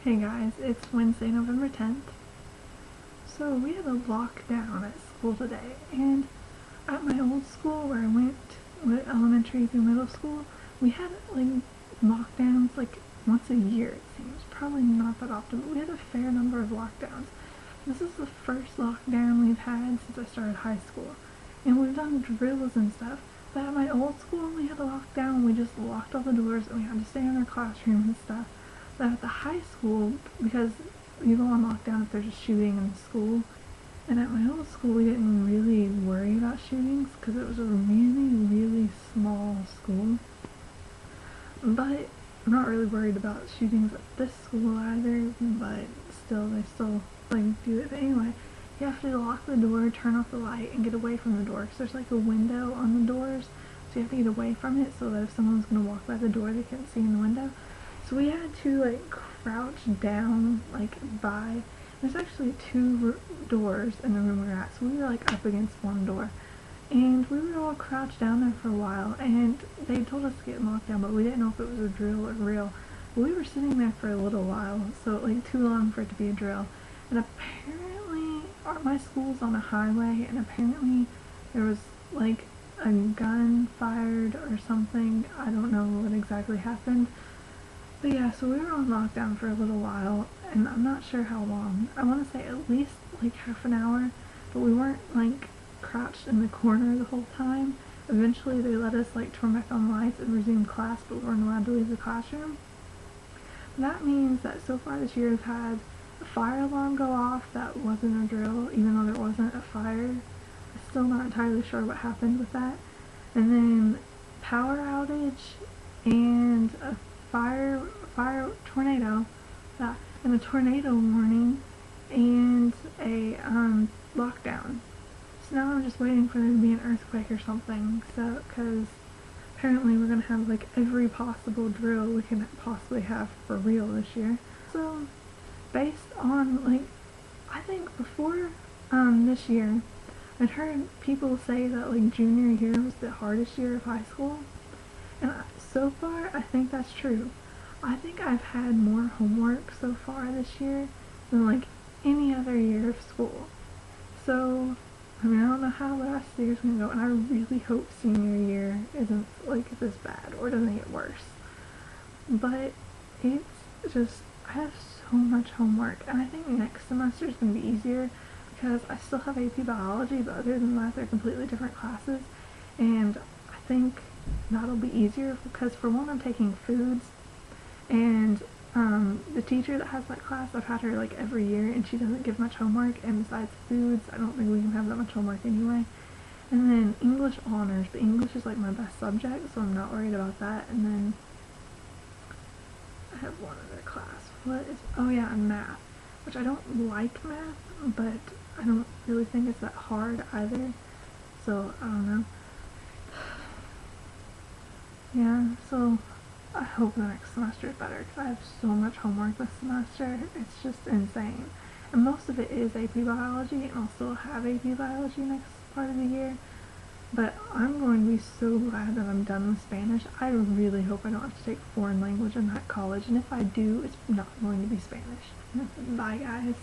Hey guys, it's Wednesday, November 10th. So we had a lockdown at school today, and at my old school where I went with elementary through middle school, we had lockdowns once a year, it seems. Probably not that often, but we had a fair number of lockdowns. This is the first lockdown we've had since I started high school, and we've done drills and stuff. But at my old school, when we had a lockdown, we just locked all the doors and we had to stay in our classroom and stuff. But at the high school, because you go on lockdown if there's a shooting in the school, and at my old school we didn't really worry about shootings because it was a really small school. But I'm not really worried about shootings at this school either, but they still do it. But anyway, you have to lock the door, turn off the light, and get away from the door because there's a window on the doors, so you have to get away from it so that if someone's going to walk by the door they can't see in the window. So we had to crouch down by, there's actually two doors in the room we were at, so we were up against one door, and we were all crouched down there for a while, and they told us to get locked down, but we didn't know if it was a drill or real. But we were sitting there for a little while, so too long for it to be a drill. And apparently my school's on a highway, and apparently there was a gun fired or something. I don't know what exactly happened. But yeah, so we were on lockdown for a little while, and I'm not sure how long. I want to say at least half an hour, but we weren't crouched in the corner the whole time. Eventually they let us turn back on lights and resume class, but we weren't allowed to leave the classroom. That means that so far this year we've had a fire alarm go off that wasn't a drill, even though there wasn't a fire. I'm still not entirely sure what happened with that. And then power outage and a tornado, and a tornado warning, and a lockdown. So now I'm just waiting for there to be an earthquake or something, because apparently we're going to have every possible drill we can possibly have for real this year. So based on I think before this year, I'd heard people say that junior year was the hardest year of high school, and so far I think that's true. I think I've had more homework so far this year than any other year of school. So I don't know how the rest of the year's gonna go, and I really hope senior year isn't this bad or doesn't get worse. But it's just, I have so much homework, and I think next semester is gonna be easier because I still have AP Biology, but other than that they're completely different classes, and I think that'll be easier because for one I'm taking foods, and the teacher that has that class, I've had her every year, and she doesn't give much homework, and besides foods, I don't think we can have that much homework anyway. And then English honors, but English is my best subject, so I'm not worried about that. And then I have one other class. Oh yeah, and math, which I don't like math, but I don't really think it's that hard either, so I don't know. Yeah, so I hope the next semester is better because I have so much homework this semester. It's just insane. And most of it is AP Biology, and I'll still have AP Biology next part of the year. But I'm going to be so glad that I'm done with Spanish. I really hope I don't have to take foreign language in that college, and if I do, it's not going to be Spanish. Bye guys.